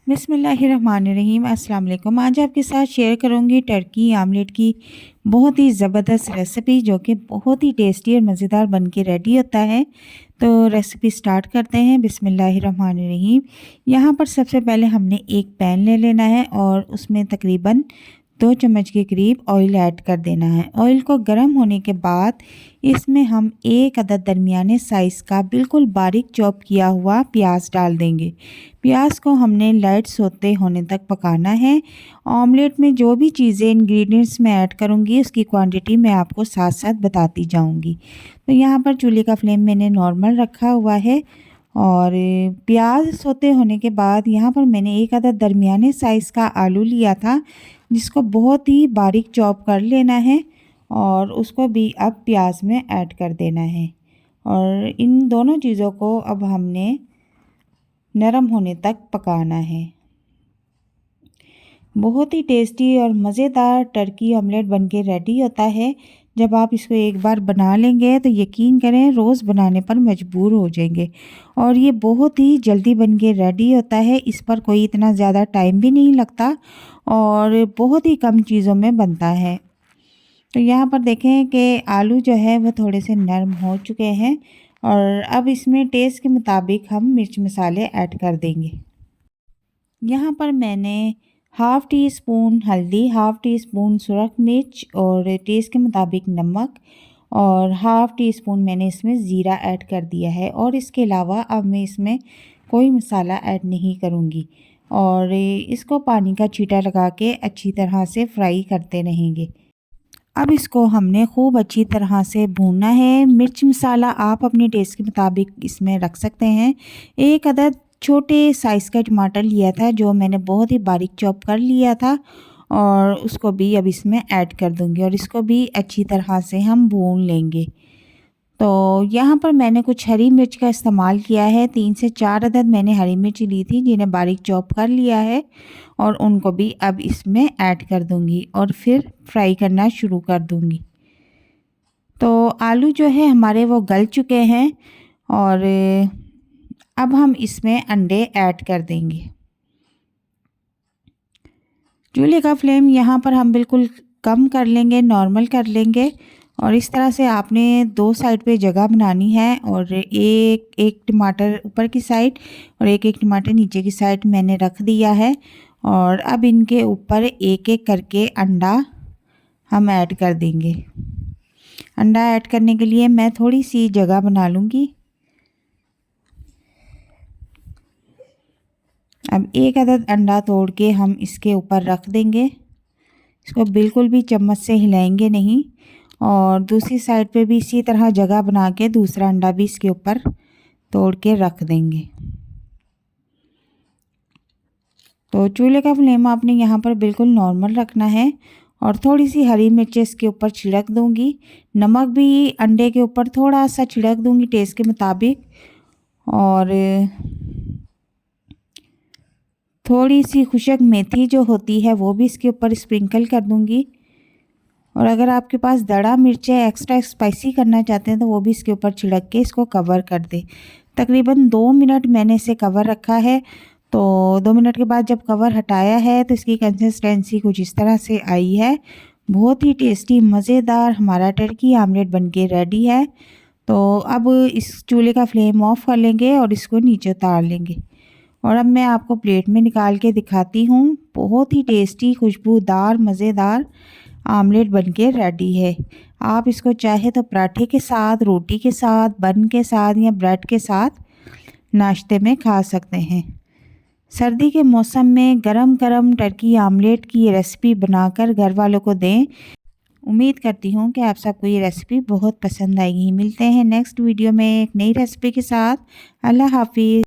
बिस्मिल्लाहिर्रहमानिर्रहीम। अस्सलाम वालेकुम। आज आपके साथ शेयर करूंगी टर्की आमलेट की बहुत ही ज़बरदस्त रेसिपी, जो कि बहुत ही टेस्टी और मज़ेदार बन के रेडी होता है। तो रेसिपी स्टार्ट करते हैं। बिस्मिल्लाहिर्रहमानिर्रहीम। यहाँ पर सबसे पहले हमने एक पैन ले लेना है और उसमें तकरीबन 2 चम्मच के करीब ऑयल ऐड कर देना है। ऑयल को गर्म होने के बाद इसमें हम एक अदद दरमियाने साइज़ का बिल्कुल बारीक चॉप किया हुआ प्याज डाल देंगे। प्याज को हमने लाइट सोते होने तक पकाना है। ऑमलेट में जो भी चीज़ें इंग्रेडिएंट्स मैं ऐड करूँगी उसकी क्वांटिटी मैं आपको साथ साथ बताती जाऊँगी। तो यहाँ पर चूल्हे का फ्लेम मैंने नॉर्मल रखा हुआ है और प्याज सोते होने के बाद यहाँ पर मैंने एक अदद दरमियाने साइज़ का आलू लिया था, जिसको बहुत ही बारीक चॉप कर लेना है और उसको भी अब प्याज में ऐड कर देना है। और इन दोनों चीज़ों को अब हमने नरम होने तक पकाना है। बहुत ही टेस्टी और मज़ेदार टर्की ऑमलेट बनके रेडी होता है। जब आप इसको एक बार बना लेंगे तो यकीन करें रोज़ बनाने पर मजबूर हो जाएंगे। और ये बहुत ही जल्दी बनके रेडी होता है। इस पर कोई इतना ज़्यादा टाइम भी नहीं लगता और बहुत ही कम चीज़ों में बनता है। तो यहाँ पर देखें कि आलू जो है वो थोड़े से नरम हो चुके हैं और अब इसमें टेस्ट के मुताबिक हम मिर्च मसाले ऐड कर देंगे। यहाँ पर मैंने हाफ़ टी स्पून हल्दी, हाफ़ टी स्पून सुरख मिर्च और टेस्ट के मुताबिक नमक और हाफ़ टी स्पून मैंने इसमें ज़ीरा ऐड कर दिया है। और इसके अलावा अब मैं इसमें कोई मसाला ऐड नहीं करूँगी और इसको पानी का छींटा लगा के अच्छी तरह से फ्राई करते रहेंगे। अब इसको हमने खूब अच्छी तरह से भूनना है। मिर्च मसाला आप अपने टेस्ट के मुताबिक इसमें रख सकते हैं। एक अदद छोटे साइज़ का टमाटर लिया था, जो मैंने बहुत ही बारीक चॉप कर लिया था और उसको भी अब इसमें ऐड कर दूंगी और इसको भी अच्छी तरह से हम भून लेंगे। तो यहाँ पर मैंने कुछ हरी मिर्च का इस्तेमाल किया है। 3 से 4 अदद मैंने हरी मिर्च ली थी, जिन्हें बारीक चॉप कर लिया है और उनको भी अब इसमें ऐड कर दूंगी और फिर फ्राई करना शुरू कर दूंगी। तो आलू जो है हमारे वो गल चुके हैं और अब हम इसमें अंडे ऐड कर देंगे। चूल्हे का फ्लेम यहाँ पर हम बिल्कुल कम कर लेंगे, नॉर्मल कर लेंगे और इस तरह से आपने 2 साइड पे जगह बनानी है और एक एक टमाटर ऊपर की साइड और एक एक टमाटर नीचे की साइड मैंने रख दिया है। और अब इनके ऊपर एक एक करके अंडा हम ऐड कर देंगे। अंडा ऐड करने के लिए मैं थोड़ी सी जगह बना लूँगी। अब एक अदद अंडा तोड़ के हम इसके ऊपर रख देंगे। इसको बिल्कुल भी चम्मच से हिलाएंगे नहीं और दूसरी साइड पे भी इसी तरह जगह बना के दूसरा अंडा भी इसके ऊपर तोड़ के रख देंगे। तो चूल्हे का फ्लेम आपने यहाँ पर बिल्कुल नॉर्मल रखना है और थोड़ी सी हरी मिर्चें इसके ऊपर छिड़क दूंगी। नमक भी अंडे के ऊपर थोड़ा सा छिड़क दूंगी टेस्ट के मुताबिक और थोड़ी सी खुशक मेथी जो होती है वो भी इसके ऊपर स्प्रिंकल कर दूंगी। और अगर आपके पास दड़ा मिर्च है, एक्स्ट्रा स्पाइसी करना चाहते हैं तो वो भी इसके ऊपर छिड़क के इसको कवर कर दें। तकरीबन 2 मिनट मैंने इसे कवर रखा है। तो 2 मिनट के बाद जब कवर हटाया है तो इसकी कंसिस्टेंसी कुछ इस तरह से आई है। बहुत ही टेस्टी मज़ेदार हमारा टर्की आमलेट बनके रेडी है। तो अब इस चूल्हे का फ्लेम ऑफ कर लेंगे और इसको नीचे उतार लेंगे। और अब मैं आपको प्लेट में निकाल के दिखाती हूँ। बहुत ही टेस्टी खुशबूदार मज़ेदार आमलेट बनके रेडी है। आप इसको चाहे तो पराठे के साथ, रोटी के साथ, बन के साथ या ब्रेड के साथ नाश्ते में खा सकते हैं। सर्दी के मौसम में गरम गरम टर्की आमलेट की ये रेसिपी बनाकर घर वालों को दें। उम्मीद करती हूँ कि आप सबको ये रेसिपी बहुत पसंद आएगी। मिलते हैं नेक्स्ट वीडियो में एक नई रेसिपी के साथ। अल्लाह हाफिज़।